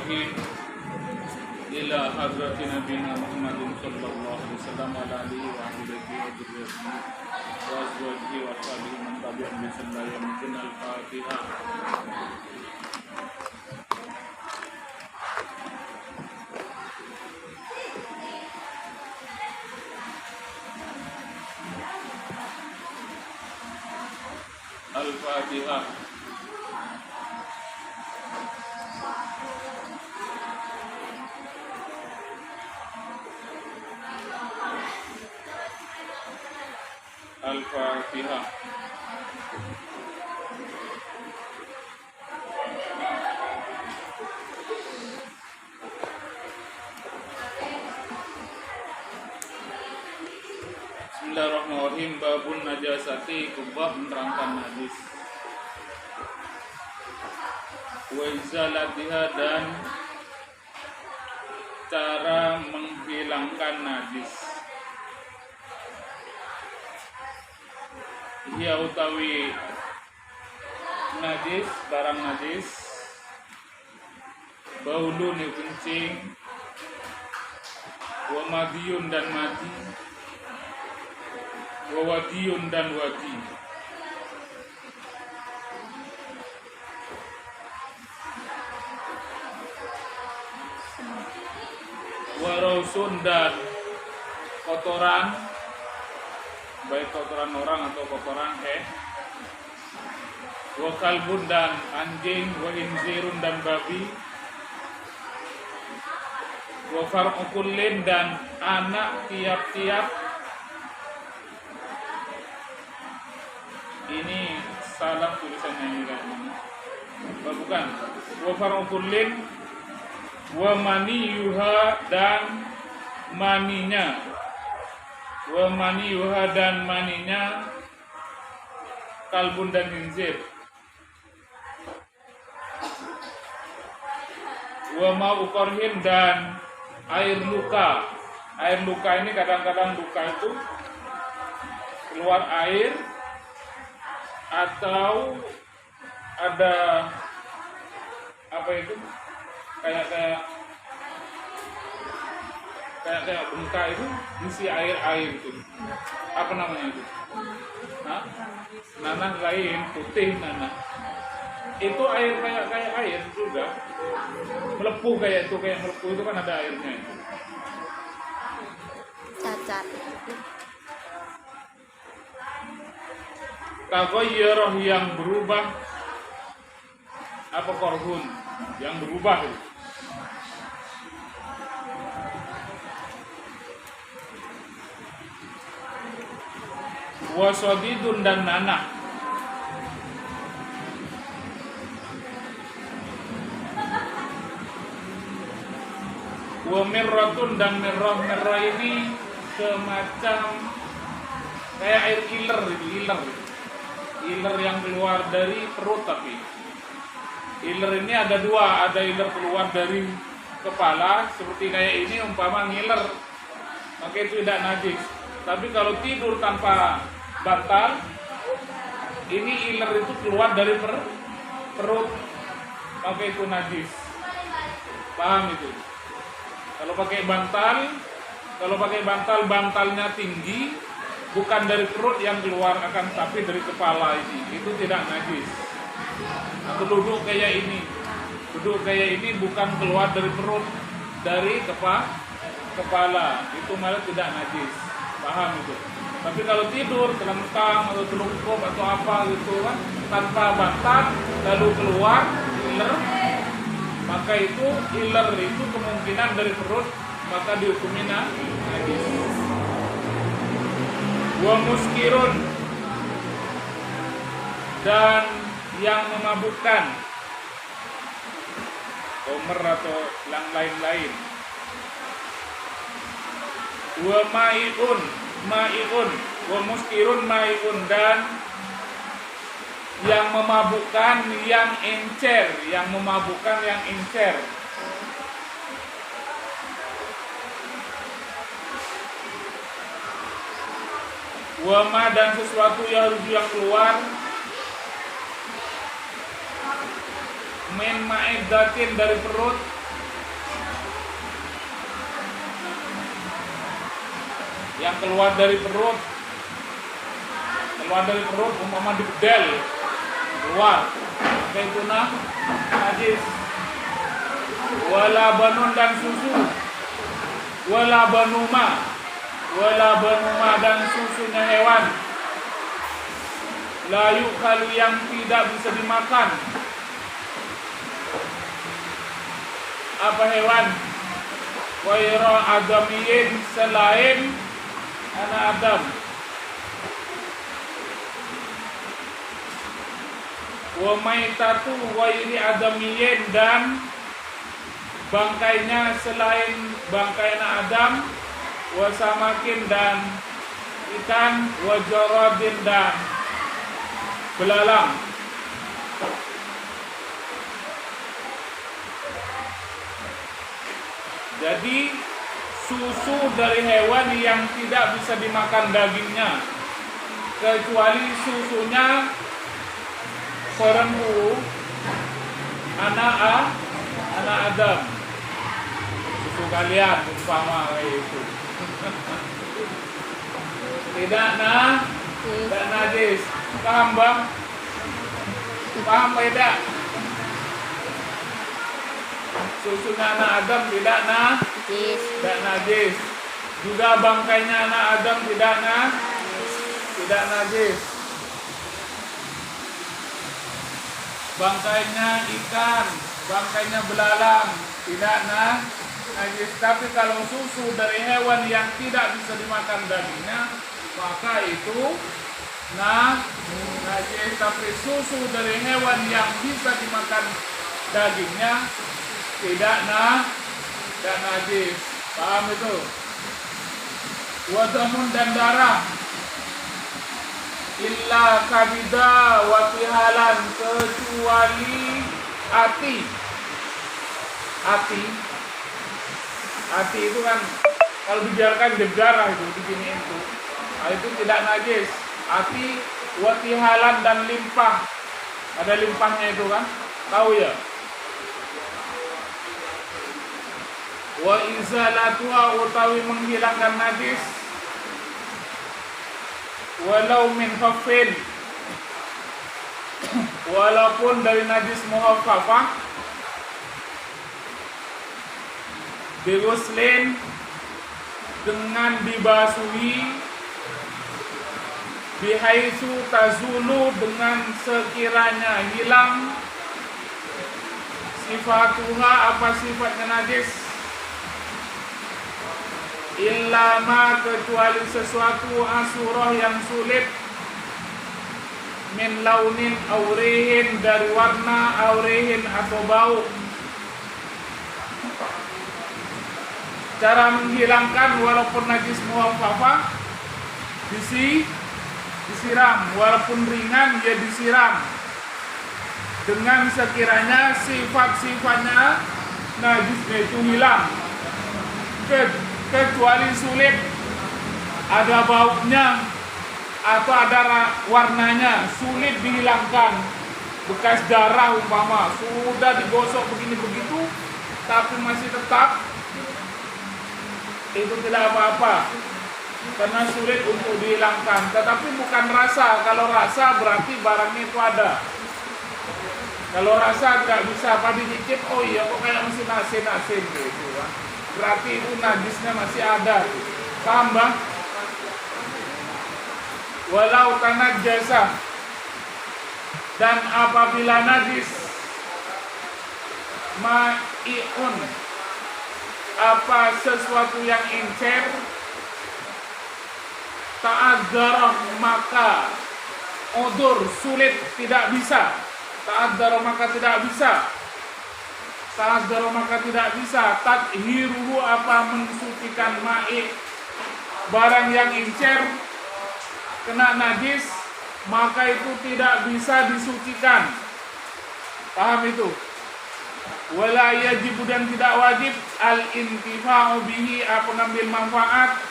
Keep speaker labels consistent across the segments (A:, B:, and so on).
A: ajma'in ila hadrati nabiyina Muhammadin sallallahu alaihi wasallam wa alihi wa ahlihi wa dzurriyyatihi wa azwajihi wa sahbihi man tabi'ahum bi ihsan ila yaumil al-Fatihah. Al-Fatihah. Al-Fatihah. Bismillahirrahmanirrahim. Babun najasati, bab menerangkan najis. Wa izalatiha, dan cara menghilangkan najis. Ia utawi najis, barang najis, baulun kencing, wa madiyun dan madi, wa wadiyun dan wadi. Wa rausun, dan kotoran, baik kotoran orang atau kotoran wa kalbun, dan anjing, wa inzirun, dan babi, wa far'u kullin, dan anak tiap-tiap. Ini salah tulisannya ini, bukan. Wa far'u kullin wa maniyuha, dan maninya. Wa maniyuha, dan maninya, kalbun dan khinzir. Wa ma'u qarhin, dan air luka. Air luka ini kadang-kadang luka itu keluar air, atau ada apa itu, kayak bengkak itu isi air itu. Apa namanya itu? Nanah lain, putih nanah. Itu air kayak air juga. Melepuh kayak melepuh itu kan ada airnya itu.
B: Cacat.
A: Taghayyarah, yang berubah. Apa korhun? Yang berubah itu. Wasadidun, dan nanah. Wa mirratun, dan mirrah ini semacam kayak air iler yang keluar dari perut. Tapi iler ini ada dua, ada iler keluar dari kepala seperti kayak ini, umpama ngiler, maka itu tidak najis. Tapi kalau tidur tanpa bantal, ini iler itu keluar dari perut, maka itu najis. Paham itu? Kalau pakai bantal, bantalnya tinggi, bukan dari perut yang keluar, akan tapi dari kepala ini, itu tidak najis. Atau duduk kayak ini bukan keluar dari perut, dari kepala, itu malah tidak najis. Paham itu? Tapi kalau tidur telentang atau telungkup atau apa gitu kan, tanpa bantal lalu keluar iler, maka itu iler itu kemungkinan dari perut, maka dihukumi najis. Wa muskirun, dan yang memabukkan, homer atau yang lain-lain. Wa ma'iun, wa muskirun ma'iun, dan yang memabukkan, yang encer, Wama, dan sesuatu yang keluar, min ma'iddatin, dari perut, yang keluar dari perut umpama di bedel keluar, maka itu najis. Wala banun dan susu, wala banuma dan susunya hewan, la yukalu yang tidak bisa dimakan. Apa hewan? Waira adamiyin, selain anak Adam. Wa maitatu wairi adamiyin, dan bangkainya selain bangkai anak Adam. Wa samakin, dan ikan. Wa jaradin, dan belalang. Jadi susu dari hewan yang tidak bisa dimakan dagingnya, kecuali susunya perempu anak Adam, susu kalian umpama kayak itu. Tidak najis. Paham bang? Paham tidak? Susunya anak Adam tidak najis. Juga bangkainya anak Adam tidak najis. Bangkainya ikan, bangkainya belalang tidak najis. Tapi kalau susu dari hewan yang tidak bisa dimakan dagingnya, maka itu najis. Tapi susu dari hewan yang bisa dimakan dagingnya tidak najis. Paham itu? Wadamun dan darah, illa kabida wa fihalan, kecuali ati itu kan kalau dibiarkan berdarah itu begini itu. Nah, itu tidak najis. Ati wa fihalan, dan limpah. Ada limpahnya itu kan? Tahu ya? Wa izalatuha, utawi menghilangkan najis, walau min khaffin, walaupun dari najis muhaffafah, biwuslin, dengan dibasuhi, bihaitsu tazulu, dengan sekiranya hilang, sifatuha, apa sifatnya najis, illa ma, kecuali sesuatu, asurah yang sulit, min launin aurihin, dari warna, aurihin atau bau. Cara menghilangkan walaupun najis muhaffafah, disiram, walaupun ringan ya disiram, dengan sekiranya sifat-sifatnya najisnya itu hilang. Kecuali sulit, ada baunya atau ada warnanya, sulit dihilangkan. Bekas darah umpama sudah digosok begini begitu, tapi masih tetap, itu tidak apa-apa karena sulit untuk dihilangkan. Tetapi bukan rasa. Kalau rasa berarti barangnya itu ada. Kalau rasa tidak bisa, apa dicicip, oh iya kok kayak masih asin gitu kan, berarti itu najisnya masih ada. Paham bang? Walau tanajjasa, dan apabila najis, ma'i'un, apa sesuatu yang encer, ta'adzarah, maka odur, sulit, tidak bisa. Ta'adzarah maka tidak bisa. Ta'adzarah maka tidak bisa. Tadhiruhu, apa mensucikan ma'i, barang yang encer kena najis, maka itu tidak bisa disucikan. Paham itu? Wala yajibu, dan tidak wajib, al-intifa'u bihi, apa ngambil manfaat,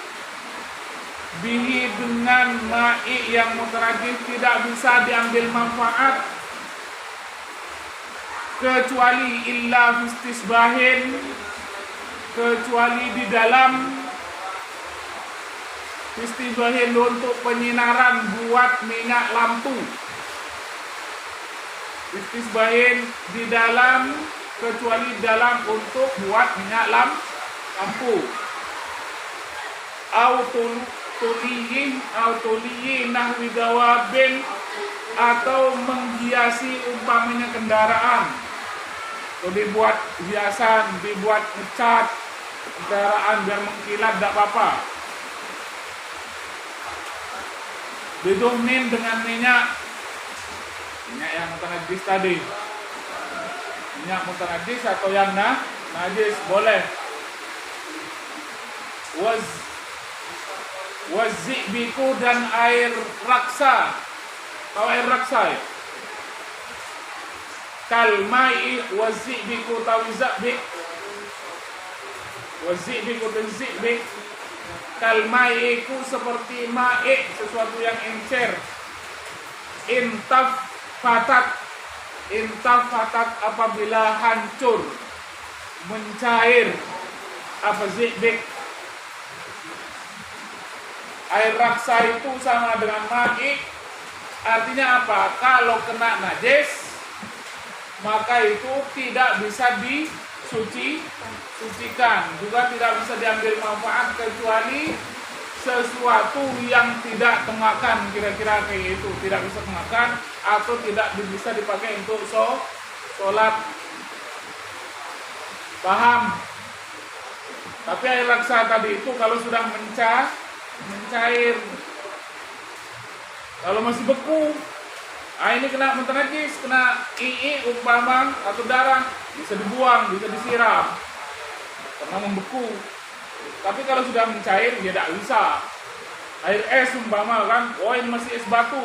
A: bihi, dengan ma'i yang mutarajih, tidak bisa diambil manfaat, kecuali illa fistisbahin, kecuali di dalam Istibahin untuk penyinaran buat minyak lampu. Istisbahin di dalam, kecuali dalam untuk buat minyak lampu. Autoliyin nahwi dawabin, atau menghiasi umpamanya kendaraan. Atau dibuat hiasan, dibuat ngecat kendaraan biar mengkilat, tidak apa-apa. Diduhnin dengan minyak yang mutanajis tadi, minyak mutanajis atau yang najis boleh. Wazibiku dan air raksa. Tahu air raksa ya? Kalmai wazibiku tawizabik. Wazibiku dan zibik. Kalmai ku seperti ma'ik, sesuatu yang encer. Intaf fatat apabila hancur, mencair. Apa zibik? Air raksa itu sama dengan ma'ik. Artinya apa? Kalau kena najis, maka itu tidak bisa disucikan, juga tidak bisa diambil manfaat kecuali sesuatu yang tidak kemakan, kira-kira kayak itu, tidak bisa kemakan atau tidak bisa dipakai untuk sholat. Paham? Tapi air raksa tadi itu kalau sudah mencair, kalau masih beku, ini kena mutanajis, kena umpama atau darah, bisa dibuang, bisa disiram karena membeku. Tapi kalau sudah mencair, ya tidak bisa. Air es umpama kan, ini masih es batu,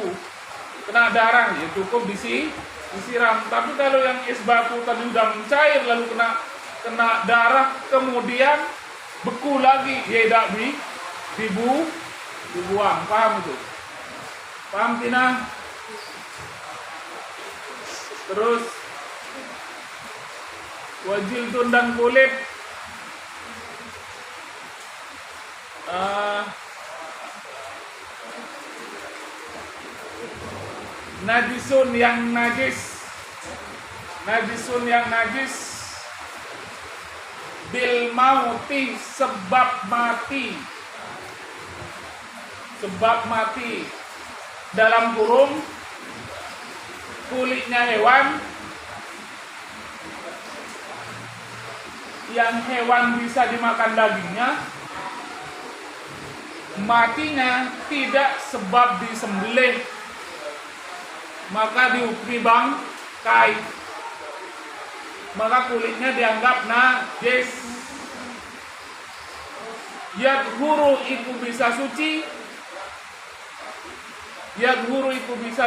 A: kena darah, ya cukup disiram. Tapi kalau yang es batu tadi sudah mencair, lalu kena darah, kemudian beku lagi, ya tidak dibuang. Paham itu? Paham Tina? Terus wajiltun dan kulit, najisun yang najis, bil mauti, sebab mati, dalam kurung kulitnya hewan, yang hewan bisa dimakan dagingnya, matinya tidak sebab disembelih, maka dihukumi bangkai, maka kulitnya dianggap najis. Yadhuru itu bisa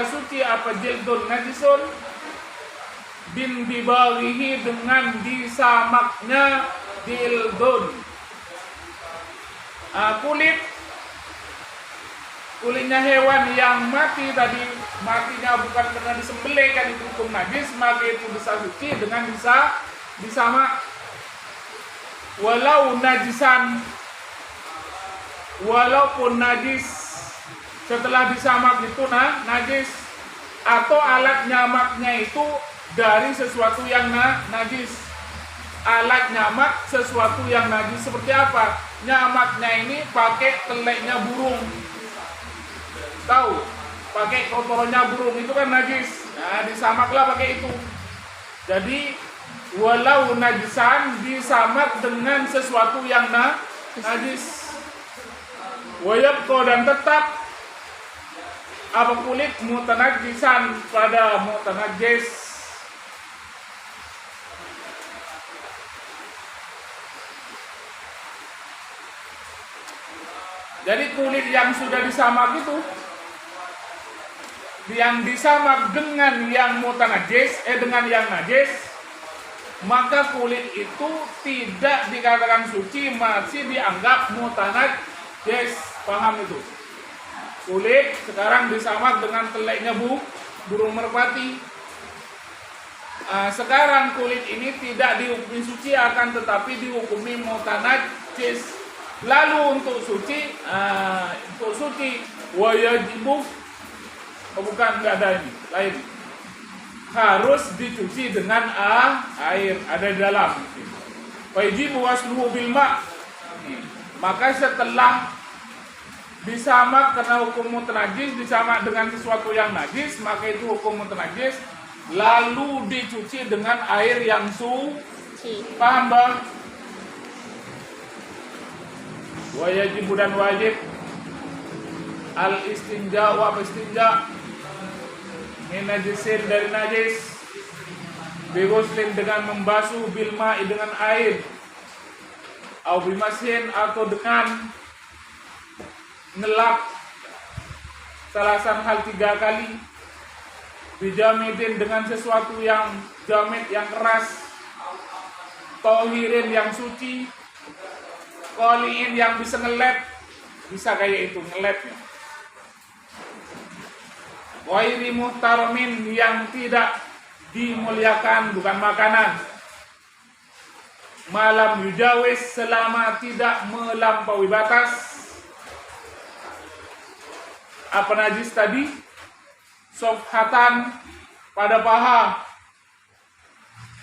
A: suci, apa jildun najisun, bin bibawihi dengan disamaknya jildun. Kulitnya hewan yang mati tadi, matinya bukan karena disembelih, kan itu hukum najis, maka itu bisa suci dengan disamak. Walaupun najis, setelah disamak itu najis, atau alat nyamaknya itu dari sesuatu yang najis. Alat nyamak sesuatu yang najis seperti apa? Nyamaknya ini pakai teleknya burung. Tahu? Pakai kotorannya burung itu kan najis. Nah, disamaklah pakai itu. Jadi walau najisan, disamak dengan sesuatu yang najis. Wayabqa, dan tetap apa kulit mutanajisan pada mutanajis. Jadi kulit yang sudah disamak itu, yang disamak dengan yang mutanajis, dengan yang najis, maka kulit itu tidak dikatakan suci, masih dianggap mutanajis. Paham itu? Kulit sekarang disamak dengan teleknya burung merpati. Sekarang kulit ini tidak dihukumi suci, akan tetapi dihukumi mutanajis. Lalu untuk suci, wajibu, bukan, nggak ada ini, lain. Harus dicuci dengan air, ada di dalam. Wajibu wasluhu bil ma'. Maka setelah disamak karena hukum mutanajis, disamak dengan sesuatu yang najis, maka itu hukum mutanajis. Lalu dicuci dengan air yang suci. Paham, Bang? Wajib dan wajib al istinja wa istinja min najisin, dari najis, bighuslin, dengan membasuh, bil ma'i, dengan air, au bimasin, atau dengan ngelap, salasan hal 3 kali, bijamidin, dengan sesuatu yang jamid, yang keras, tohirin, yang suci, koliin, yang bisa ngelep, bisa kayak itu ngelepnya, wairi muhtaramin, yang tidak dimuliakan, bukan makanan, malam yujawis, selama tidak melampaui batas. Apa najis tadi? Sofhatan, pada paha,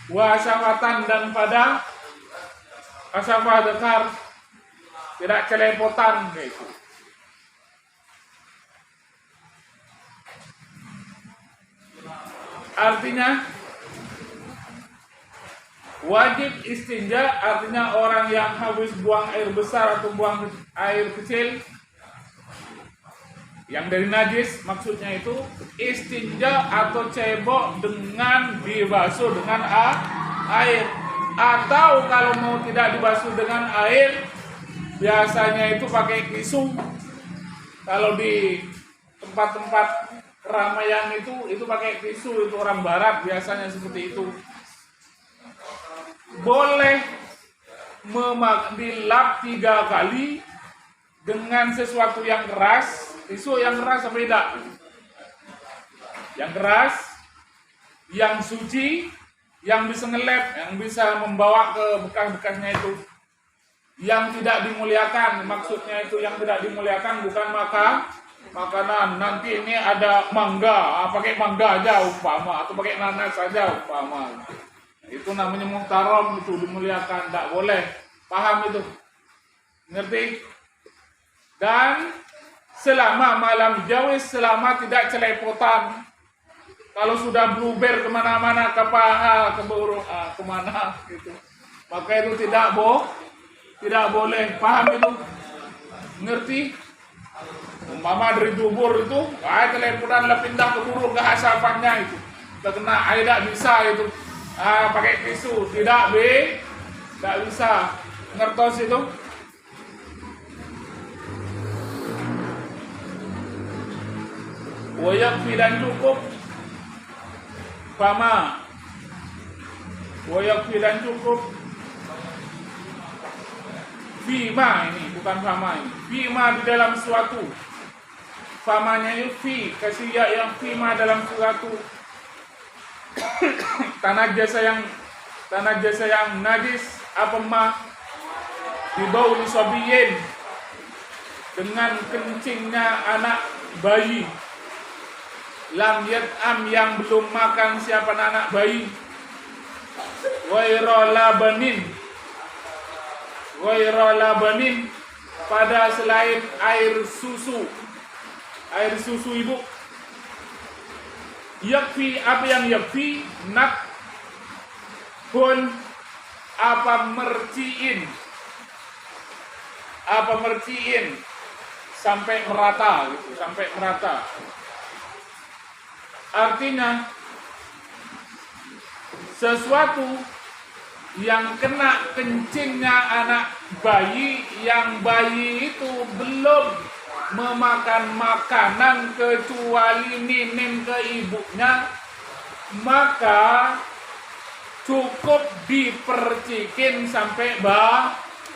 A: wasafatan, dan pada asafah dekar, tidak celepotan kayak itu. Artinya wajib istinja, artinya orang yang habis buang air besar atau buang air kecil yang dari najis, maksudnya itu istinja atau cebok dengan dibasuh dengan air. Atau kalau mau tidak dibasuh dengan air, biasanya itu pakai tisu. Kalau di tempat-tempat keramaian itu pakai tisu, itu orang barat biasanya seperti itu. Boleh dilap 3 kali dengan sesuatu yang keras. Tisu yang keras apa tidak? Yang keras, yang suci, yang bisa ngelep, yang bisa membawa ke bekas-bekasnya itu. Yang tidak dimuliakan, maksudnya itu yang tidak dimuliakan bukan makanan. Nanti ini ada mangga, pakai mangga aja umpama, atau pakai nanas aja umpama. Itu namanya muhtaram, itu dimuliakan, tidak boleh. Paham itu? Ngerti? Dan selama malam jawis, selama tidak celepotan. Kalau sudah bluber kemana-mana, ke paha, ke burung, kemana gitu, maka itu tidak boleh. Paham itu? Ngerti? Umpama dari dubur itu, celepotan lah pindah ke burung, ke asapannya itu, terkena air tidak bisa itu. Pakai tisu, tidak bisa. Ngertos itu? Wayakfi, dan cukup. Fama, wayakfi, dan cukup. Fima, ini bukan fama, ini fima, di dalam suatu. Famanya itu fi, kasih ya yang fima, dalam suatu. tanah jasa yang najis, apa mah, dibau disobiyin, dengan kencingnya anak bayi, lam yat'am, yang belum makan siapa anak bayi, waira labanin, pada selain air susu ibu. Yakfi, apa yang yakfi? Nak pun, apa merciin, sampai merata gitu, sampai merata. Artinya sesuatu yang kena kencingnya anak bayi, yang bayi itu belum memakan makanan kecuali minim ke ibunya, maka cukup dipercikin sampai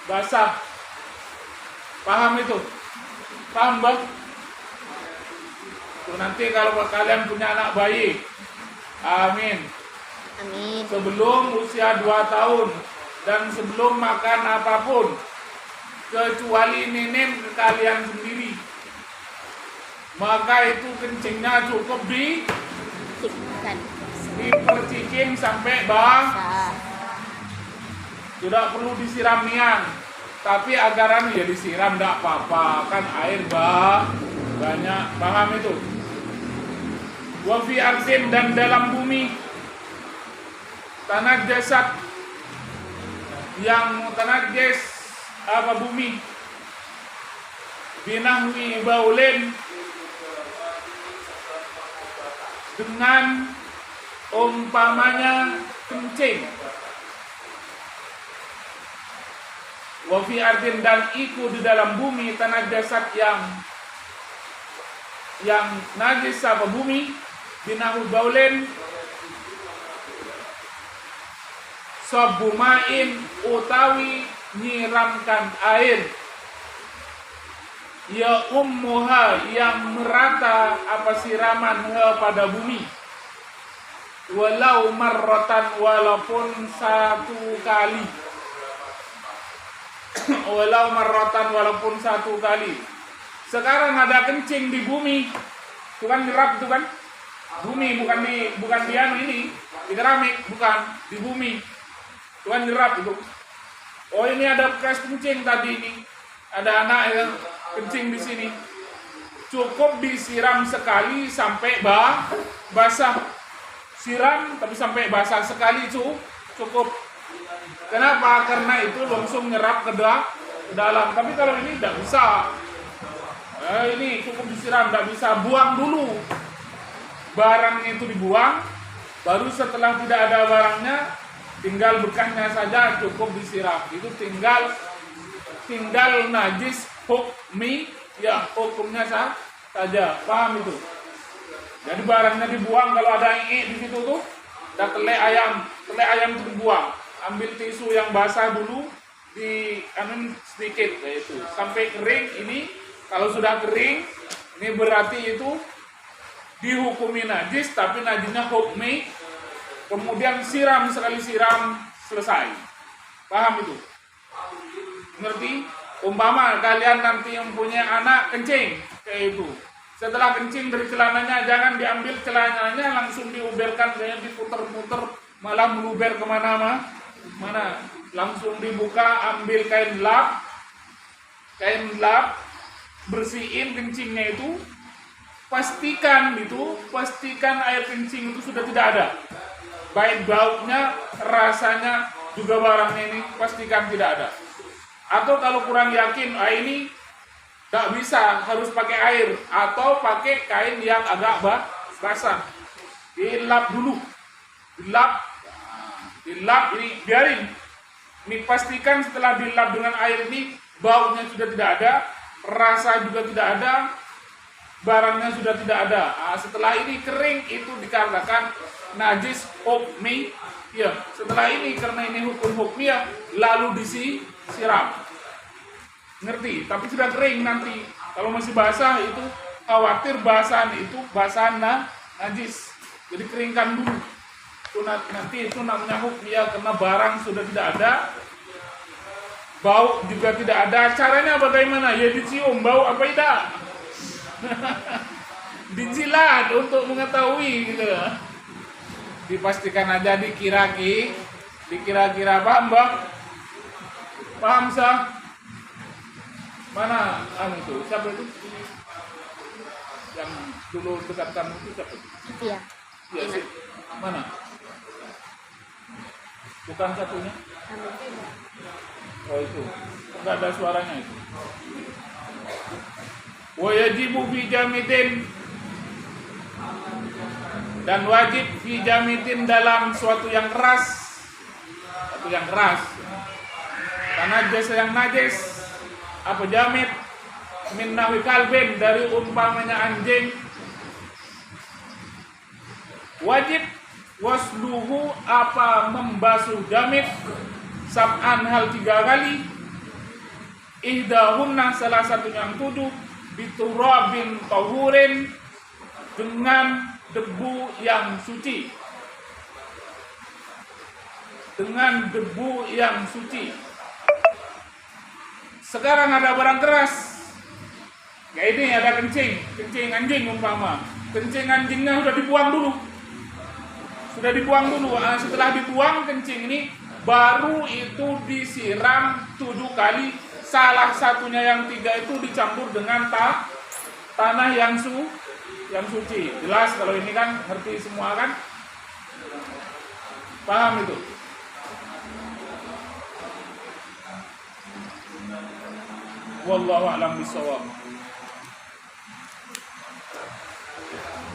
A: basah. Paham itu? Paham, Bang? Tuh, nanti kalau kalian punya anak bayi, amin, sebelum usia 2 tahun dan sebelum makan apapun, kecuali nenek kalian sendiri, maka itu kencingnya cukup diperciking sampai basah. Tidak perlu disiram nian, tapi agaran ya disiram tidak apa-apa, kan air banyak, paham itu? Wa fi ardin, dan dalam bumi, tanah jasad yang mutanajis apa bumi, binahwi baulin, dengan umpamanya kencing. Wa fi ardin, dan iku di dalam bumi, tanah jasad yang najis apa bumi, binahu baulin, sabumain utawi nyiramkan air, ya ummuha, yang merata apa siraman pada bumi, walau marratan, walaupun satu kali. Walau marratan, walaupun satu kali. Sekarang ada kencing di bumi, itu kan nyerap, itu kan bumi, bukan di anu ini, di keramik, bukan di bumi, itu kan nyerap itu. Oh, ini ada bekas kencing tadi ini, ada anak yang kencing di sini, cukup disiram sekali sampai basah. Siram tapi sampai basah sekali cukup. Kenapa? Karena itu langsung nyerap ke dalam. Tapi kalau ini tidak bisa. Ini cukup disiram, tidak bisa. Buang dulu. Barangnya itu dibuang. Baru setelah tidak ada barangnya, tinggal bekasnya saja cukup disiram. Itu tinggal najis hukmi, ya hukumnya saja. Paham itu? Jadi barangnya dibuang, kalau ada yang di situ tuh, ada tele ayam itu dibuang. Ambil tisu yang basah dulu, sedikit kayak itu sampai kering. Ini kalau sudah kering, ini berarti itu dihukumi najis, tapi najisnya hukmi. Kemudian siram, sekali siram selesai. Paham itu? Ngerti? Umpama kalian nanti yang punya anak kencing kayak itu, setelah kencing dari celananya, jangan diambil celananya langsung diuberkan, kayak diputer-puter malah meluber kemana-mana. Langsung dibuka, ambil kain lap, bersihin kencingnya itu, pastikan air kencing itu sudah tidak ada, baik baunya, rasanya, juga barangnya ini pastikan tidak ada. Atau kalau kurang yakin, ini tak bisa, harus pakai air atau pakai kain yang agak basah, dilap dulu, dilap ini, biarin. Ini pastikan setelah dilap dengan air ini, baunya sudah tidak ada, rasa juga tidak ada, barangnya sudah tidak ada. Setelah ini kering, itu dikatakan najis hukmi. Ya, setelah ini karena ini hukum hukmiyah, lalu disiram. Ngerti? Tapi sudah kering nanti. Kalau masih basah itu khawatir basahan najis. Jadi keringkan dulu. Nanti itu namanya hukmiyah, karena barang sudah tidak ada, bau juga tidak ada. Caranya bagaimana? Ya dicium bau apa tidak. Dijilat untuk mengetahui gitu. Dipastikan aja dikira-kira paham, Bang? Paham sah? Mana itu? Siapa itu? Yang dulu dekat kamu itu siapa?
B: Iya.
A: Iya sih. Mana? Bukan satunya? Oh itu. Enggak ada suaranya itu. Wa yajibu fi jamidin, dan wajib fi jamidin dalam suatu yang keras. Karena jasa yang najis, apa jamid, min nahwi kalbin, dari umpamanya anjing. Wajib wasluhu, apa membasuh jamid, sab'an, hal 3 kali. Ihdahunna, salah satunya yang 7, biturabin tahurin, dengan debu yang suci. Sekarang ada barang keras. Kayak ini ada kencing anjing umpama. Kencing anjingnya sudah dibuang dulu. Setelah dibuang kencing ini, baru itu disiram 7 kali. Salah satunya yang 3 itu dicampur dengan tanah yang suci. Jelas kalau ini kan ngerti semua kan? Paham itu? Wallahu a'lam bishawab.